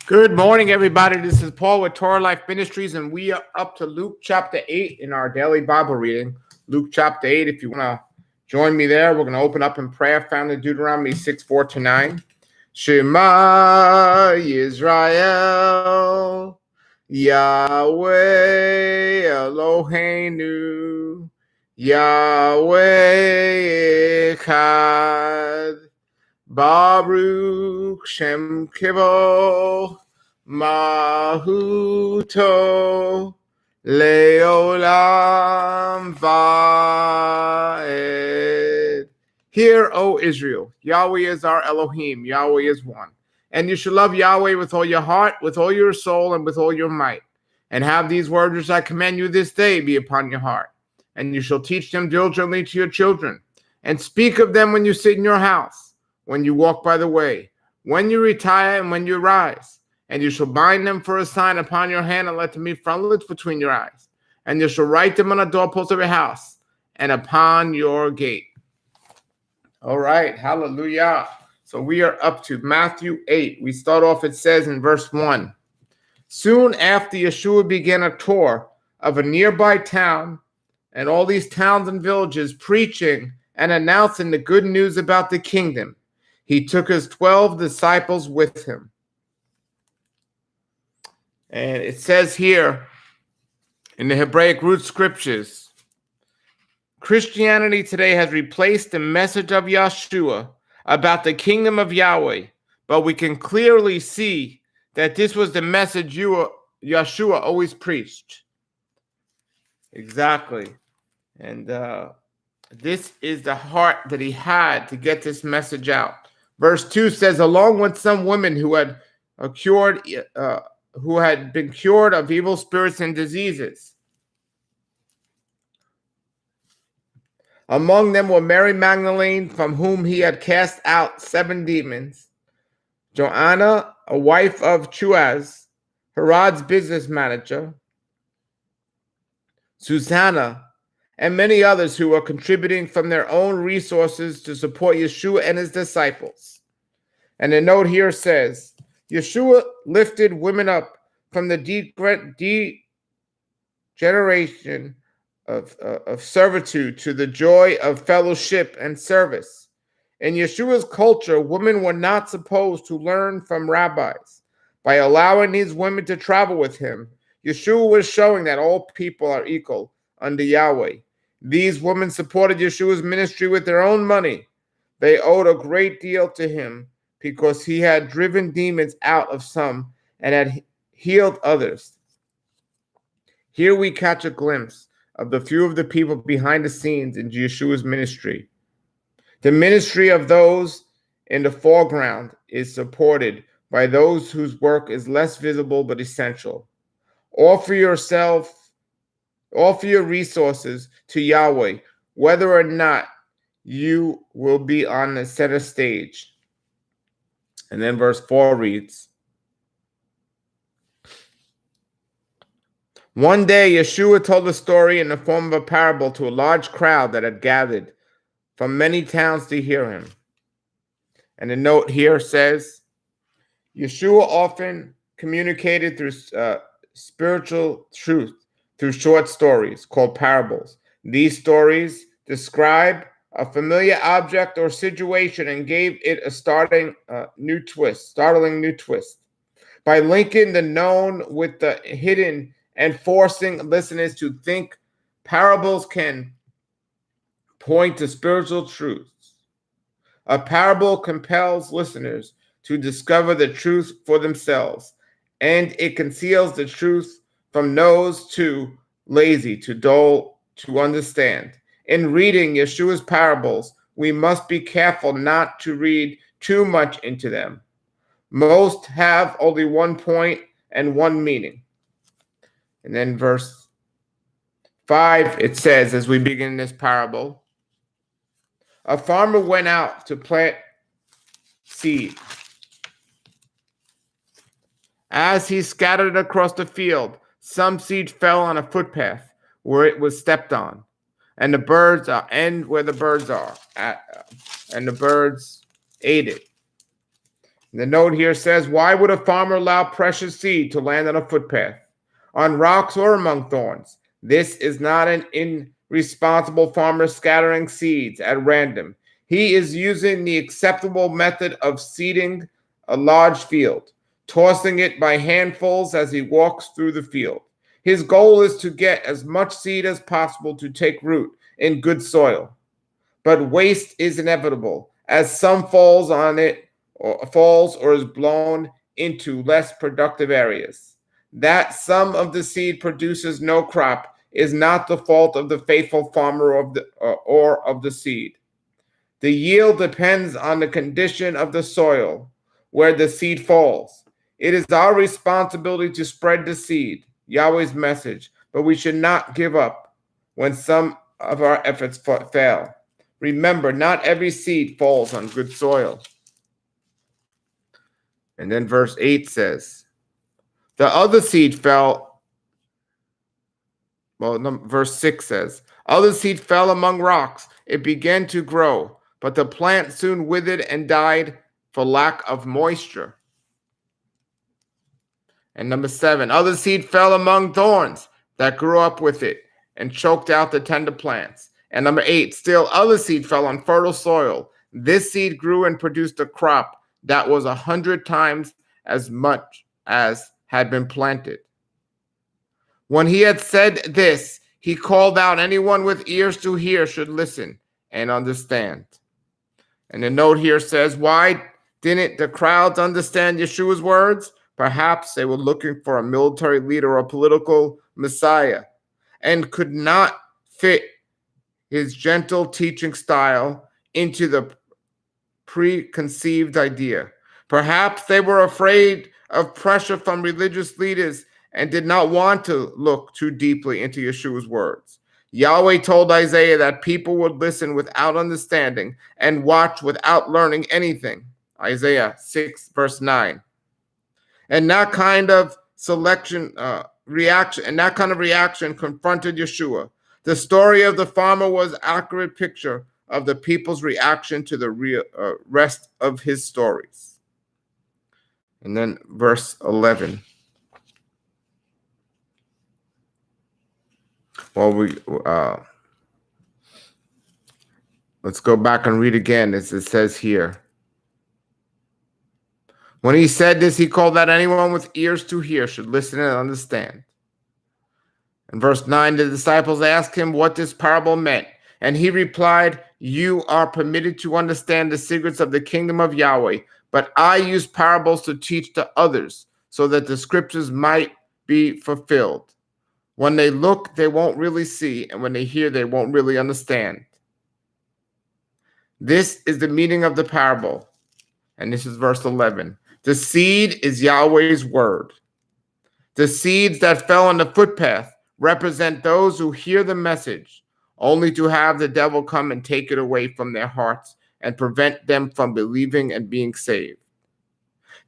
Good morning, everybody. This is Paul with Torah Life Ministries, and we are up to Luke chapter 8 in our daily Bible reading. Luke chapter 8, if you want to join me there, we're going to open up in prayer, found in Deuteronomy 6:4-9. Shema Yisrael, Yahweh Eloheinu, Yahweh Echad. Baruch Shem Kivo Mahuto Leolam Vaed. Hear, O Israel, Yahweh is our Elohim, Yahweh is one. And you shall love Yahweh with all your heart, with all your soul, and with all your might. And have these words which I command you this day be upon your heart. And you shall teach them diligently to your children, and speak of them when you sit in your house, when you walk by the way, when you retire, and when you rise. And you shall bind them for a sign upon your hand, and let them be frontlets between your eyes. And you shall write them on the doorpost of your house and upon your gate. All right, hallelujah. So we are up to Matthew 8. We start off, it says in verse 1. Soon after Yeshua began a tour of a nearby town, and all these towns and villages, preaching and announcing the good news about the kingdom. He took his 12 disciples with him. And it says here in the Hebraic root scriptures, Christianity today has replaced the message of Yeshua about the kingdom of Yahweh, but we can clearly see that this was the message Yeshua always preached. Exactly. And this is the heart that he had to get this message out. Verse 2 says, along with some women who had been cured of evil spirits and diseases. Among them were Mary Magdalene, from whom he had cast out 7 demons. Joanna, a wife of Chuza, Herod's business manager. Susanna, and many others who were contributing from their own resources to support Yeshua and his disciples. And the note here says, Yeshua lifted women up from the degeneration of servitude to the joy of fellowship and service. In Yeshua's culture, women were not supposed to learn from rabbis. By allowing these women to travel with him, Yeshua was showing that all people are equal under Yahweh. These women supported Yeshua's ministry with their own money. They owed a great deal to him because he had driven demons out of some and had healed others. Here we catch a glimpse of the few of the people behind the scenes in Yeshua's ministry. The ministry of those in the foreground is supported by those whose work is less visible but essential. Offer your resources to Yahweh, whether or not you will be on the center stage. And then verse 4 reads, one day Yeshua told a story in the form of a parable to a large crowd that had gathered from many towns to hear him. And the note here says, Yeshua often communicated through spiritual truth through short stories called parables. These stories describe a familiar object or situation and gave it a startling new twist. By linking the known with the hidden and forcing listeners to think, parables can point to spiritual truths. A parable compels listeners to discover the truth for themselves, and it conceals the truth from those too lazy, too dull to understand. In reading Yeshua's parables, we must be careful not to read too much into them. Most have only one point and one meaning. And then verse 5, it says, as we begin this parable, a farmer went out to plant seed. As he scattered it across the field, some seed fell on a footpath where it was stepped on, and the birds and the birds ate it. The note here says, why would a farmer allow precious seed to land on a footpath, on rocks, or among thorns? This is not an irresponsible farmer scattering seeds at random. He is using the acceptable method of seeding a large field, tossing it by handfuls as he walks through the field. His goal is to get as much seed as possible to take root in good soil. But waste is inevitable, as some falls on it or is blown into less productive areas. That some of the seed produces no crop is not the fault of the faithful farmer or of the seed. The yield depends on the condition of the soil where the seed falls. It is our responsibility to spread the seed, Yahweh's message, but we should not give up when some of our efforts fail. Remember, not every seed falls on good soil. And then verse 8 says, the other seed fell, verse 6 says, other seed fell among rocks. It began to grow, but the plant soon withered and died for lack of moisture. And number 7, other seed fell among thorns that grew up with it and choked out the tender plants. And number 8, still other seed fell on fertile soil. This seed grew and produced a crop that was 100 times as much as had been planted. When he had said this, he called out, anyone with ears to hear should listen and understand. And the note here says, why didn't the crowds understand Yeshua's words? Perhaps they were looking for a military leader or a political messiah and could not fit his gentle teaching style into the preconceived idea. Perhaps they were afraid of pressure from religious leaders and did not want to look too deeply into Yeshua's words. Yahweh told Isaiah that people would listen without understanding and watch without learning anything. Isaiah 6, verse 9. And that kind of reaction confronted Yeshua. The story of the farmer was an accurate picture of the people's reaction to the rest of his stories. And then verse 11. Let's go back and read again as it says here. When he said this, he called that anyone with ears to hear should listen and understand. In verse 9, the disciples asked him what this parable meant, and he replied, you are permitted to understand the secrets of the kingdom of Yahweh, but I use parables to teach to others so that the scriptures might be fulfilled. When they look, they won't really see, and when they hear, they won't really understand. This is the meaning of the parable, and this is verse 11. The seed is Yahweh's word. The seeds that fell on the footpath represent those who hear the message, only to have the devil come and take it away from their hearts and prevent them from believing and being saved.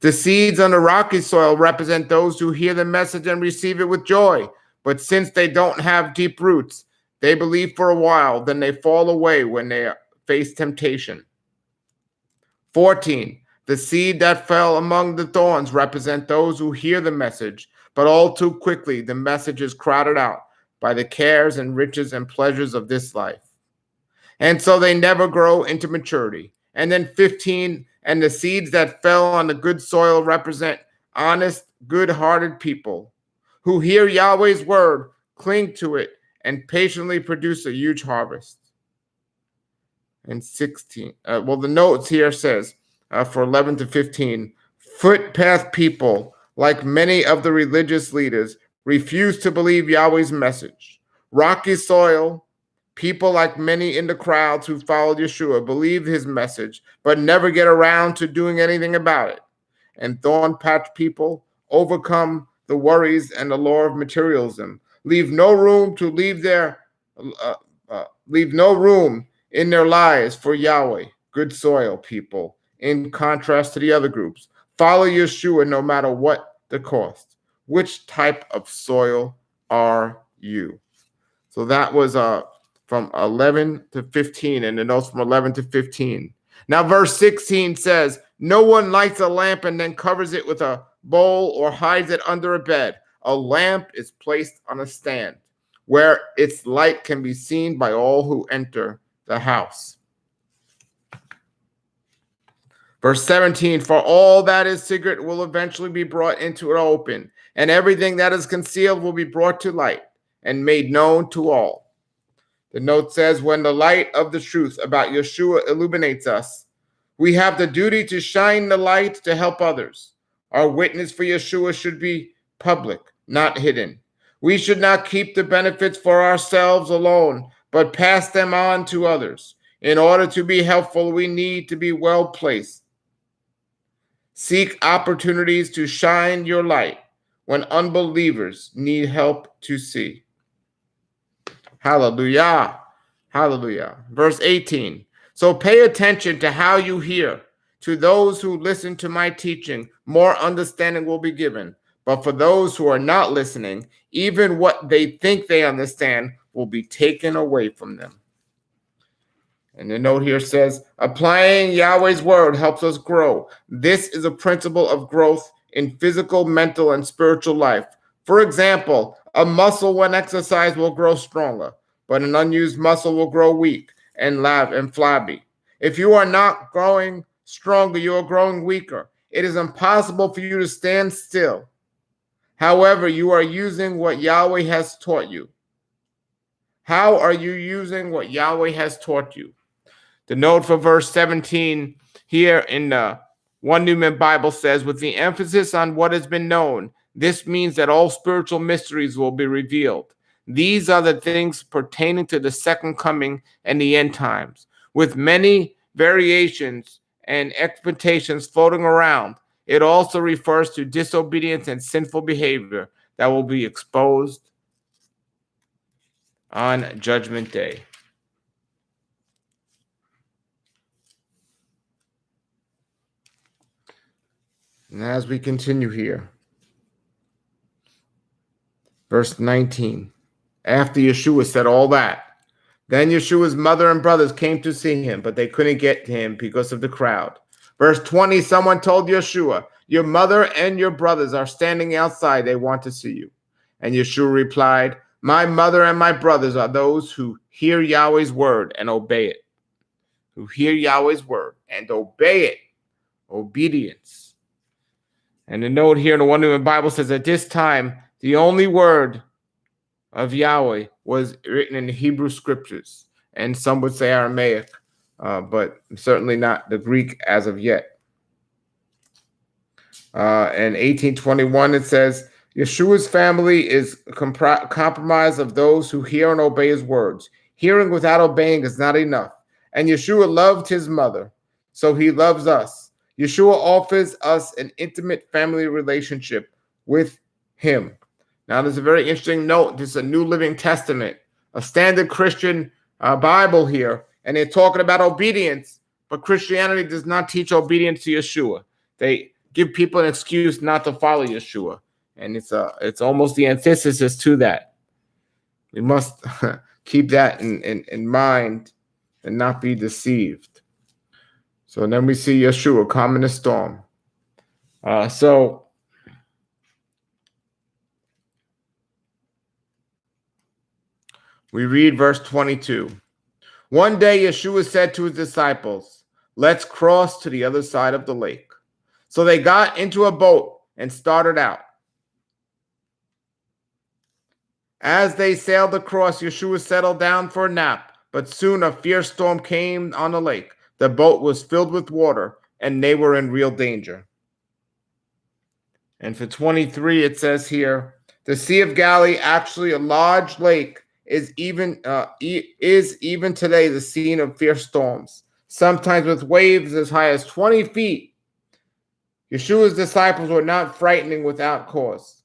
The seeds on the rocky soil represent those who hear the message and receive it with joy, but since they don't have deep roots, they believe for a while, then they fall away when they face temptation. 14. The seed that fell among the thorns represent those who hear the message, but all too quickly the message is crowded out by the cares and riches and pleasures of this life. And so they never grow into maturity. And then 15, and the seeds that fell on the good soil represent honest, good-hearted people who hear Yahweh's word, cling to it, and patiently produce a huge harvest. And 16, the notes here says, for 11 to 15, footpath people, like many of the religious leaders, refuse to believe Yahweh's message. Rocky soil, people like many in the crowds who followed Yeshua believe his message, but never get around to doing anything about it. And thorn patch people overcome the worries and the law of materialism, leave no room in their lives for Yahweh. Good soil people, in contrast to the other groups, follow Yeshua no matter what the cost. Which type of soil are you? So that was from 11 to 15, and the notes from 11 to 15. Now verse 16 says, No one lights a lamp and then covers it with a bowl or hides it under a bed. A lamp is placed on a stand where its light can be seen by all who enter the house. Verse 17, for all that is secret will eventually be brought into the open, and everything that is concealed will be brought to light and made known to all. The note says, when the light of the truth about Yeshua illuminates us, we have the duty to shine the light to help others. Our witness for Yeshua should be public, not hidden. We should not keep the benefits for ourselves alone, but pass them on to others. In order to be helpful, we need to be well placed. Seek opportunities to shine your light when unbelievers need help to see. Hallelujah. Hallelujah. Verse 18. So pay attention to how you hear. To those who listen to my teaching, more understanding will be given. But for those who are not listening, even what they think they understand will be taken away from them. And the note here says, applying Yahweh's word helps us grow. This is a principle of growth in physical, mental, and spiritual life. For example, a muscle when exercised will grow stronger, but an unused muscle will grow weak and flabby. If you are not growing stronger, you are growing weaker. It is impossible for you to stand still. However, you are using what Yahweh has taught you. How are you using what Yahweh has taught you? The note for verse 17 here in the One Newman Bible says, with the emphasis on what has been known, this means that all spiritual mysteries will be revealed. These are the things pertaining to the second coming and the end times. With many variations and expectations floating around, it also refers to disobedience and sinful behavior that will be exposed on Judgment Day. And as we continue here, verse 19, after Yeshua said all that, then Yeshua's mother and brothers came to see him, but they couldn't get to him because of the crowd. Verse 20, someone told Yeshua, your mother and your brothers are standing outside. They want to see you. And Yeshua replied, my mother and my brothers are those who hear Yahweh's word and obey it. Who hear Yahweh's word and obey it. Obedience. And the note here in the One Newman Bible says, at this time, the only word of Yahweh was written in the Hebrew scriptures. And some would say Aramaic, but certainly not the Greek as of yet. In 1821, it says, Yeshua's family is compromised of those who hear and obey his words. Hearing without obeying is not enough. And Yeshua loved his mother, so he loves us. Yeshua offers us an intimate family relationship with him. Now, there's a very interesting note. This is a New Living Testament, a standard Christian Bible here, and they're talking about obedience, but Christianity does not teach obedience to Yeshua. They give people an excuse not to follow Yeshua, and it's almost the antithesis to that. We must keep that in mind and not be deceived. So then we see Yeshua calm in the storm. So we read verse 22. One day Yeshua said to his disciples, let's cross to the other side of the lake. So they got into a boat and started out. As they sailed across, Yeshua settled down for a nap, but soon a fierce storm came on the lake. The boat was filled with water, and they were in real danger. And for 23, it says here, the Sea of Galilee, actually a large lake, is even today the scene of fierce storms, sometimes with waves as high as 20 feet. Yeshua's disciples were not frightening without cause.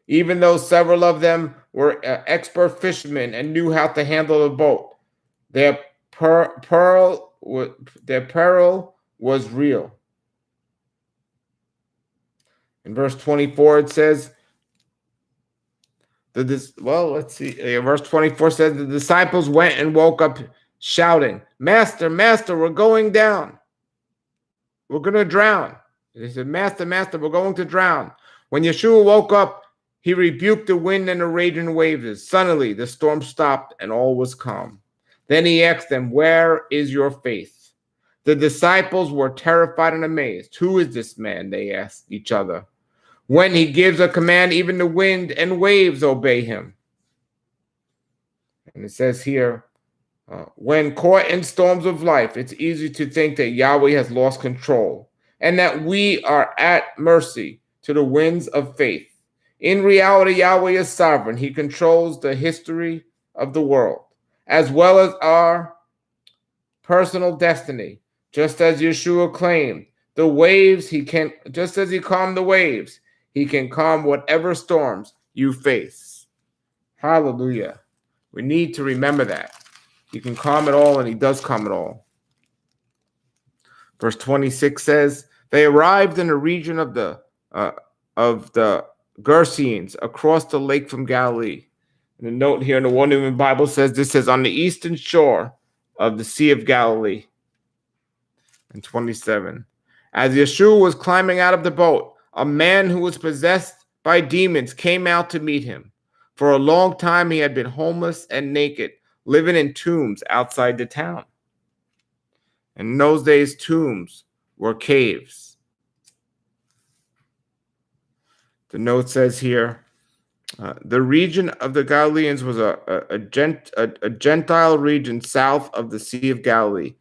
Even though several of them were expert fishermen and knew how to handle a boat, their peril was real. In verse 24, it says, verse 24 says, the disciples went and woke up shouting, Master, Master, we're going down. we're going to drown. They said, Master, Master, we're going to drown. When Yeshua woke up, he rebuked the wind and the raging waves. Suddenly, the storm stopped and all was calm. Then he asked them, where is your faith? The disciples were terrified and amazed. Who is this man? They asked each other. When he gives a command, even the wind and waves obey him. And it says here, when caught in storms of life, it's easy to think that Yahweh has lost control and that we are at mercy to the winds of faith. In reality, Yahweh is sovereign. He controls the history of the world, as well as our personal destiny. Just as Yeshua claimed, the waves, just as he calmed the waves, he can calm whatever storms you face. Hallelujah. We need to remember that. He can calm it all, and he does calm it all. Verse 26 says, they arrived in the region of the Gergesenes across the lake from Galilee. And the note here in the One New Bible says this is on the eastern shore of the Sea of Galilee. And 27. As Yeshua was climbing out of the boat, a man who was possessed by demons came out to meet him. For a long time he had been homeless and naked, living in tombs outside the town. And in those days, tombs were caves. The note says here, the region of the Galileans was a Gentile region south of the Sea of Galilee,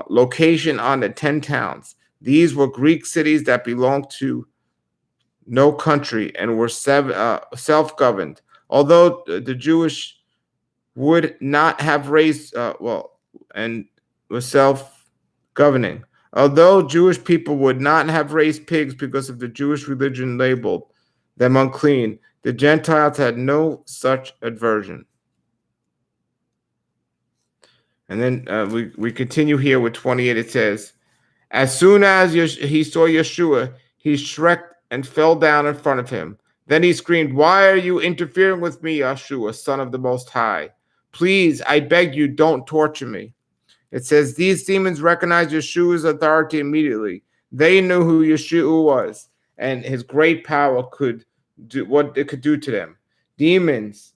location on the 10 towns. These were Greek cities that belonged to no country and were self-governed. Although the Jewish would not have raised, and was self-governing. Although Jewish people would not have raised pigs because of the Jewish religion labeled them unclean, the Gentiles had no such aversion. And then we continue here with 28. It says, as soon as he saw Yeshua, he shrieked and fell down in front of him. Then he screamed, why are you interfering with me, Yeshua, Son of the Most High? Please, I beg you, don't torture me. It says these demons recognized Yeshua's authority immediately. They knew who Yeshua was and his great power could do what it could do to them. Demons,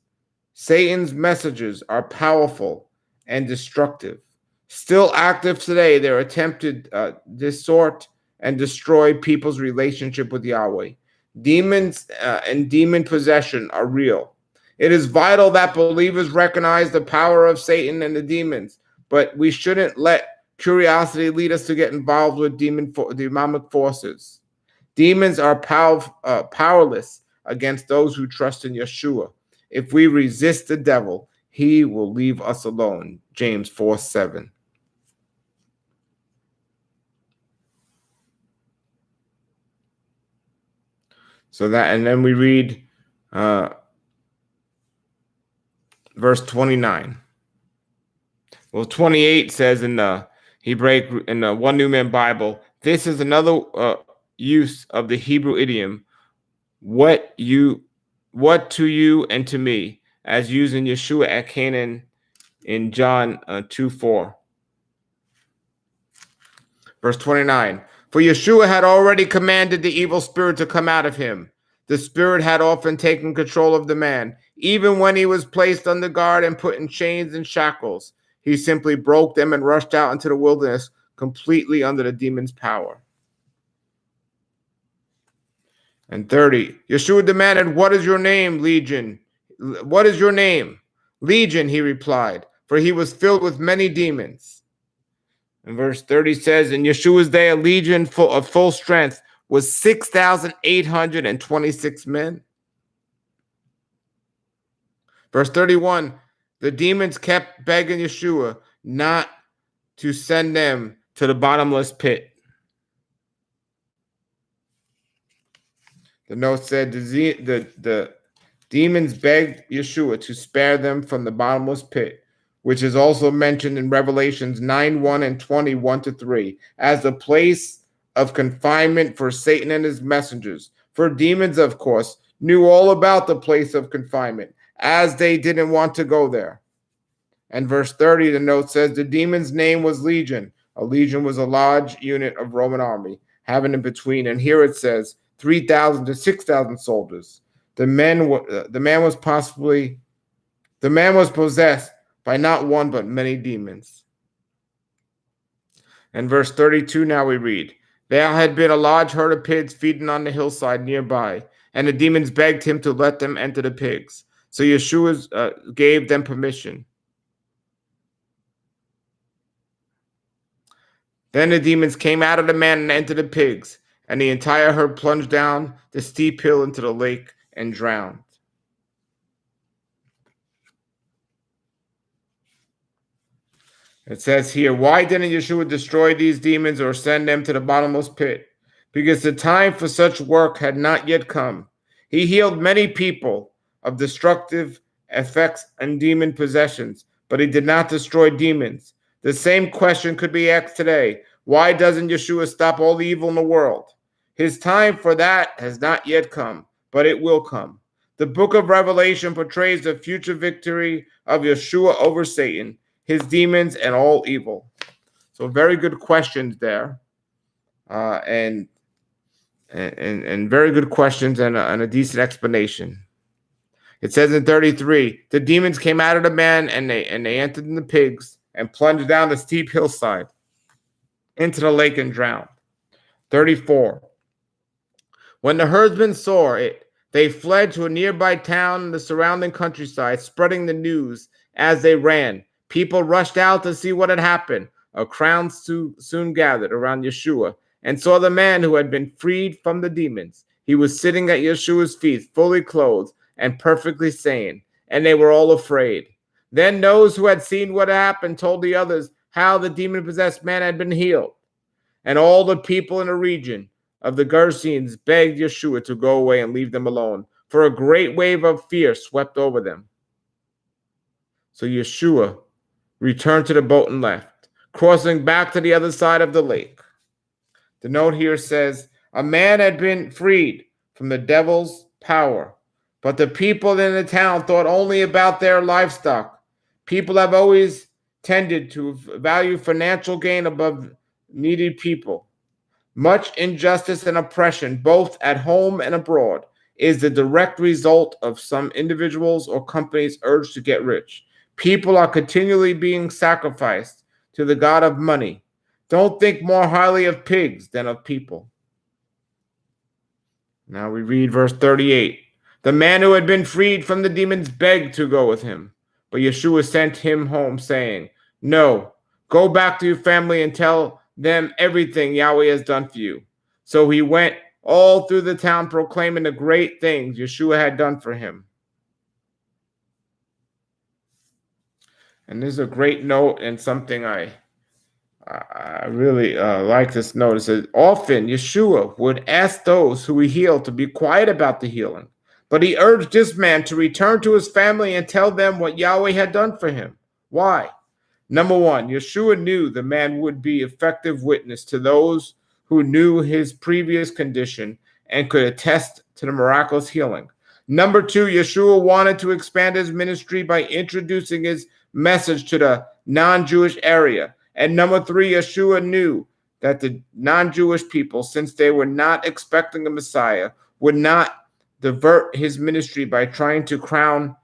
Satan's messengers, are powerful and destructive. Still active today, they're attempted to distort and destroy people's relationship with Yahweh. Demons and demon possession are real. It is vital that believers recognize the power of Satan and the demons, but we shouldn't let curiosity lead us to get involved with demonic forces. Demons are powerless against those who trust in Yeshua. If we resist the devil, he will leave us alone. James 4:7. So that, and then we read verse 29. Well, 28 says in the Hebrew, in the One New Man Bible, this is another use of the Hebrew idiom, what to you and to me, as used in Yeshua at Canaan in John 2:4. Verse 29. For Yeshua had already commanded the evil spirit to come out of him. The spirit had often taken control of the man. Even when he was placed under guard and put in chains and shackles, he simply broke them and rushed out into the wilderness, completely under the demon's power. And 30. Yeshua demanded, what is your name, Legion? What is your name? Legion, he replied, for he was filled with many demons. And verse 30 says, in Yeshua's day, a legion of full strength was 6,826 men. Verse 31, the demons kept begging Yeshua not to send them to the bottomless pit. The note said the demons begged Yeshua to spare them from the bottomless pit, which is also mentioned in Revelations 9:1 and 21-3, as the place of confinement for Satan and his messengers. For demons, of course, knew all about the place of confinement, as they didn't want to go there. And verse 30, the note says, the demon's name was Legion, A legion was a large unit of Roman army, having in between, and here it says 3,000 to 6,000 soldiers. The man was possessed by not one but many demons. And verse 32 now we read, there had been a large herd of pigs feeding on the hillside nearby, and the demons begged him to let them enter the pigs. So Yeshua gave them permission. Then the demons came out of the man and entered the pigs, and the entire herd plunged down the steep hill into the lake and drowned. It says here, why didn't Yeshua destroy these demons or send them to the bottomless pit? Because the time for such work had not yet come. He healed many people of destructive effects and demon possessions, but he did not destroy demons. The same question could be asked today. Why doesn't Yeshua stop all the evil in the world? His time for that has not yet come, but it will come. The book of Revelation portrays the future victory of Yeshua over Satan, his demons, and all evil. So very good questions there, and very good questions and a decent explanation. It says in 33, the demons came out of the man and they entered in the pigs and plunged down the steep hillside into the lake and drowned. 34. When the herdsmen saw it, they fled to a nearby town in the surrounding countryside, spreading the news as they ran. People rushed out to see what had happened. A crowd soon gathered around Yeshua and saw the man who had been freed from the demons. He was sitting at Yeshua's feet, fully clothed and perfectly sane, and they were all afraid. Then those who had seen what happened told the others how the demon-possessed man had been healed. And all the people in the region of the Gerasenes begged Yeshua to go away and leave them alone, for a great wave of fear swept over them. So Yeshua returned to the boat and left, crossing back to the other side of the lake. The note here says, a man had been freed from the devil's power, but the people in the town thought only about their livestock. People have always tended to value financial gain above needy people. Much injustice and oppression, both at home and abroad, is the direct result of some individuals or companies' urge to get rich. People are continually being sacrificed to the god of money. Don't think more highly of pigs than of people. Now we read verse 38. The man who had been freed from the demons begged to go with him, but Yeshua sent him home, saying, no, go back to your family and tell them everything Yahweh has done for you. So he went all through the town proclaiming the great things Yeshua had done for him. And this is a great note and something I really like this note. It says, often Yeshua would ask those who he healed to be quiet about the healing, but he urged this man to return to his family and tell them what Yahweh had done for him. Why? Number one, Yeshua knew the man would be effective witness to those who knew his previous condition and could attest to the miraculous healing. Number two, Yeshua wanted to expand his ministry by introducing his message to the non-Jewish area. And number three, Yeshua knew that the non-Jewish people, since they were not expecting a Messiah, would not divert his ministry by trying to crown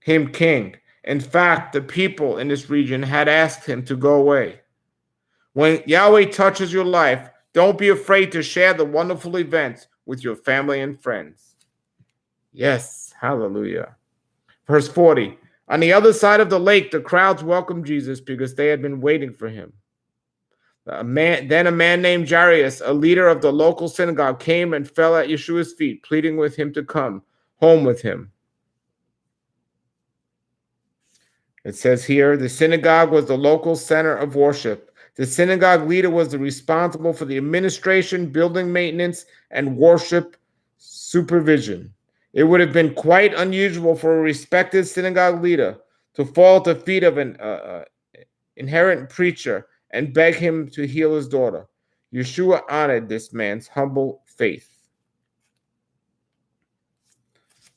him king. In fact, the people in this region had asked him to go away. When Yahweh touches your life, don't be afraid to share the wonderful events with your family and friends. Yes, hallelujah. Verse 40, on the other side of the lake, the crowds welcomed Jesus because they had been waiting for him. Then a man named Jairus, a leader of the local synagogue, came and fell at Yeshua's feet, pleading with him to come home with him. It says here, the synagogue was the local center of worship. The synagogue leader was responsible for the administration, building maintenance, and worship supervision. It would have been quite unusual for a respected synagogue leader to fall at the feet of an inherent preacher and beg him to heal his daughter. Yeshua honored this man's humble faith.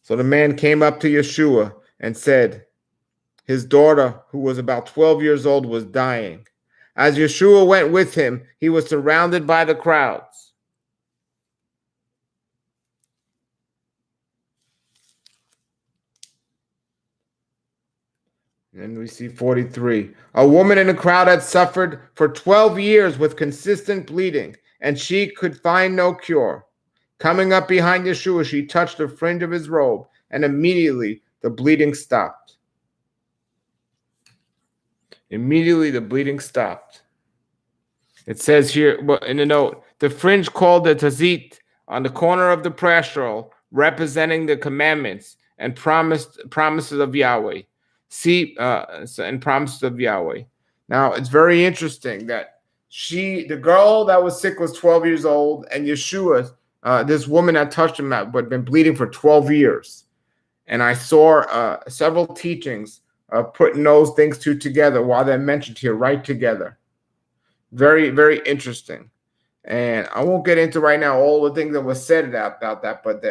So the man came up to Yeshua and said, His daughter, who was about 12 years old, was dying. As Yeshua went with him, he was surrounded by the crowds. And we see 43. A woman in the crowd had suffered for 12 years with consistent bleeding, and she could find no cure. Coming up behind Yeshua, she touched the fringe of his robe, and immediately the bleeding stopped. Immediately the bleeding stopped. It says here in the note, the fringe called the tazit on the corner of the prayer scroll, representing the commandments and promises of Yahweh. And promises of Yahweh. Now, it's very interesting that the girl that was sick was 12 years old, and Yeshua, this woman that touched him had been bleeding for 12 years. And I saw several teachings putting those things two together while they're mentioned here right together. Very, very interesting. And I won't get into right now all the things that was said about that, but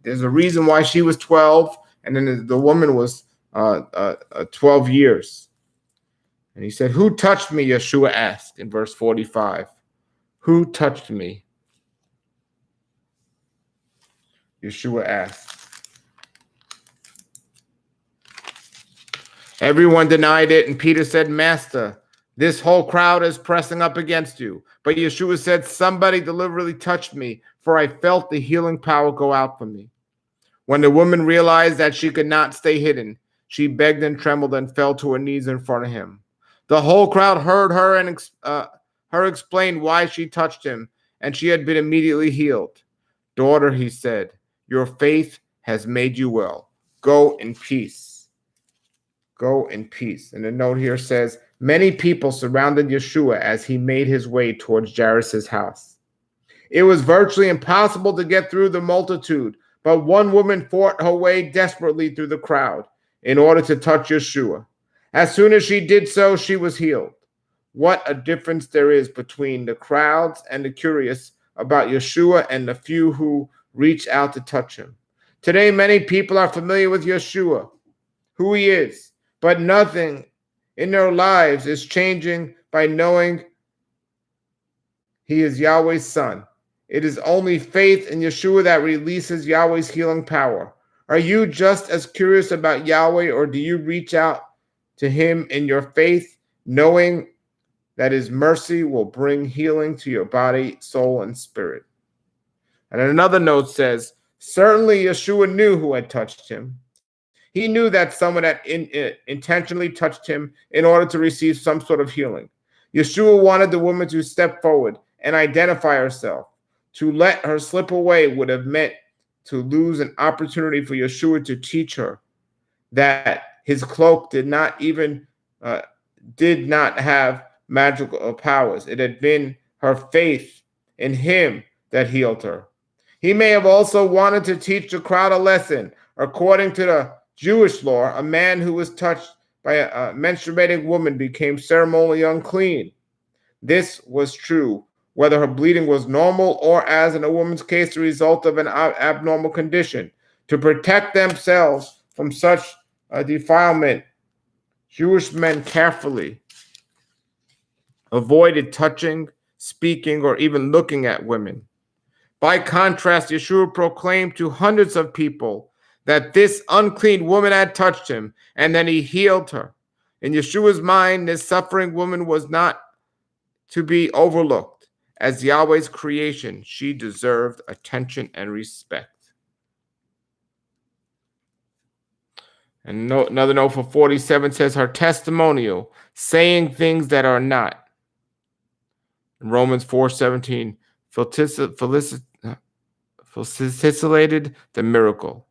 there's a reason why she was 12, and then the woman was 12 years. And he said, "Who touched me?" Yeshua asked in verse 45. Who touched me? Yeshua asked. Everyone denied it, and Peter said, "Master, this whole crowd is pressing up against you." But Yeshua said, "Somebody deliberately touched me, for I felt the healing power go out from me." When the woman realized that she could not stay hidden, she begged and trembled and fell to her knees in front of him. The whole crowd heard her and her explain why she touched him, and she had been immediately healed. "Daughter," he said, "your faith has made you well. Go in peace." Go in peace. And the note here says, many people surrounded Yeshua as he made his way towards Jairus' house. It was virtually impossible to get through the multitude, but one woman fought her way desperately through the crowd in order to touch Yeshua. As soon as she did so, she was healed. What a difference there is between the crowds and the curious about Yeshua and the few who reach out to touch him. Today, many people are familiar with Yeshua, who he is, but nothing in their lives is changing by knowing he is Yahweh's son. It is only faith in Yeshua that releases Yahweh's healing power. Are you just as curious about Yahweh, or do you reach out to him in your faith, knowing that his mercy will bring healing to your body, soul, and spirit? And another note says, certainly Yeshua knew who had touched him. He knew that someone had intentionally touched him in order to receive some sort of healing. Yeshua wanted the woman to step forward and identify herself. To let her slip away would have meant to lose an opportunity for Yeshua to teach her that his cloak did not have magical powers. It had been her faith in him that healed her. He may have also wanted to teach the crowd a lesson. According to the Jewish law, a man who was touched by a menstruating woman became ceremonially unclean. This was true whether her bleeding was normal or, as in a woman's case, the result of an abnormal condition. To protect themselves from such defilement, Jewish men carefully avoided touching, speaking, or even looking at women. By contrast, Yeshua proclaimed to hundreds of people that this unclean woman had touched him, and then he healed her. In Yeshua's mind, this suffering woman was not to be overlooked. As Yahweh's creation, she deserved attention and respect. And another note for 47 says her testimonial, saying things that are not. In Romans 4:17, facilitated the miracle.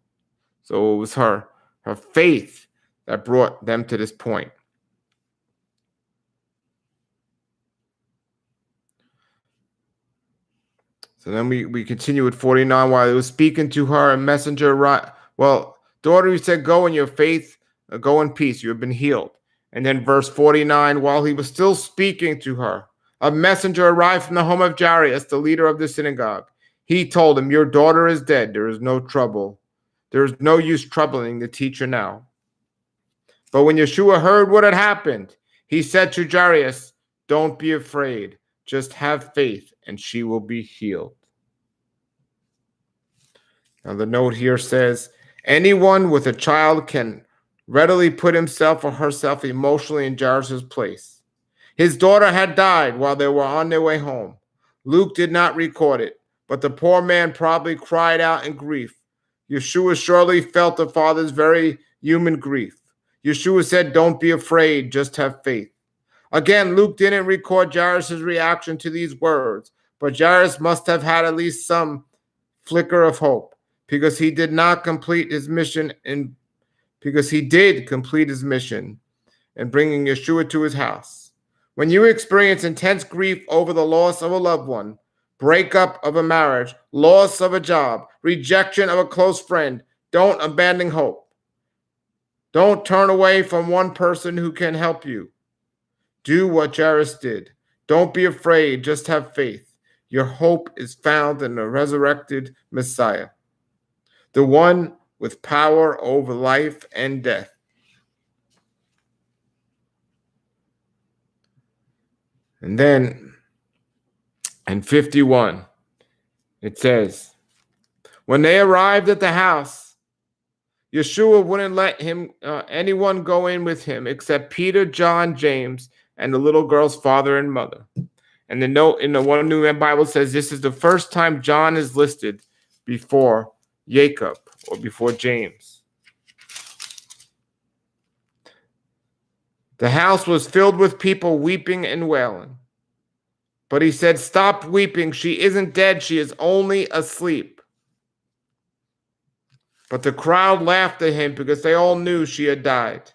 So it was her faith that brought them to this point. So then we continue with 49. While he was speaking to her, a messenger arrived. Well, daughter, he said, go in your faith, go in peace. You have been healed. And then verse 49, while he was still speaking to her, a messenger arrived from the home of Jairus, the leader of the synagogue. He told him, your daughter is dead. There is no trouble. There is no use troubling the teacher now. But when Yeshua heard what had happened, he said to Jairus, "Don't be afraid. Just have faith, and she will be healed." Now the note here says, anyone with a child can readily put himself or herself emotionally in Jairus' place. His daughter had died while they were on their way home. Luke did not record it, but the poor man probably cried out in grief. Yeshua surely felt the father's very human grief. Yeshua said, "Don't be afraid, just have faith." Again, Luke didn't record Jairus' reaction to these words, but Jairus must have had at least some flicker of hope, because he did complete his mission in bringing Yeshua to his house. When you experience intense grief over the loss of a loved one, breakup of a marriage, loss of a job, rejection of a close friend, don't abandon hope. Don't turn away from one person who can help you. Do what Jairus did. Don't be afraid, just have faith. Your hope is found in the resurrected Messiah, the one with power over life and death. And then in 51, it says, when they arrived at the house, Yeshua wouldn't let anyone go in with him except Peter, John, James, and the little girl's father and mother. And the note in the One New Bible says this is the first time John is listed before Jacob or before James. The house was filled with people weeping and wailing. But he said, "Stop weeping. She isn't dead. She is only asleep." But the crowd laughed at him because they all knew she had died.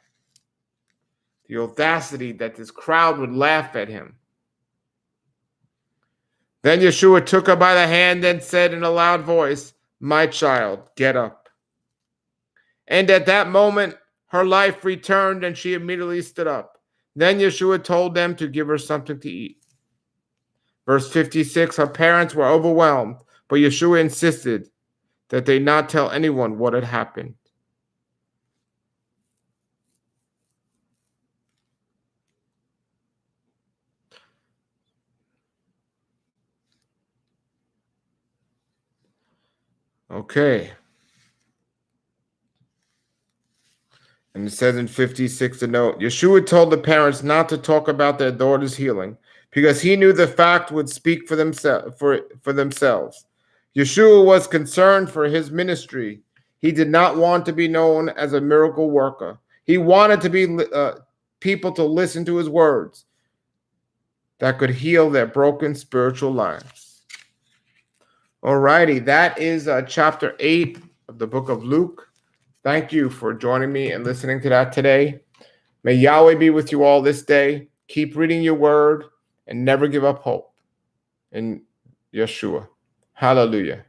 The audacity that this crowd would laugh at him. Then Yeshua took her by the hand and said in a loud voice, "My child, get up." And at that moment, her life returned and she immediately stood up. Then Yeshua told them to give her something to eat. Verse 56, her parents were overwhelmed, but Yeshua insisted that they not tell anyone what had happened. Okay. And it says in 56, the note, Yeshua told the parents not to talk about their daughter's healing because he knew the fact would speak for themselves. Yeshua was concerned for his ministry. He did not want to be known as a miracle worker. He wanted to be people to listen to his words that could heal their broken spiritual lives. Alrighty, that is chapter 8 of the book of Luke. Thank you for joining me and listening to that today. May Yahweh be with you all this day. Keep reading your word and never give up hope in Yeshua. Hallelujah.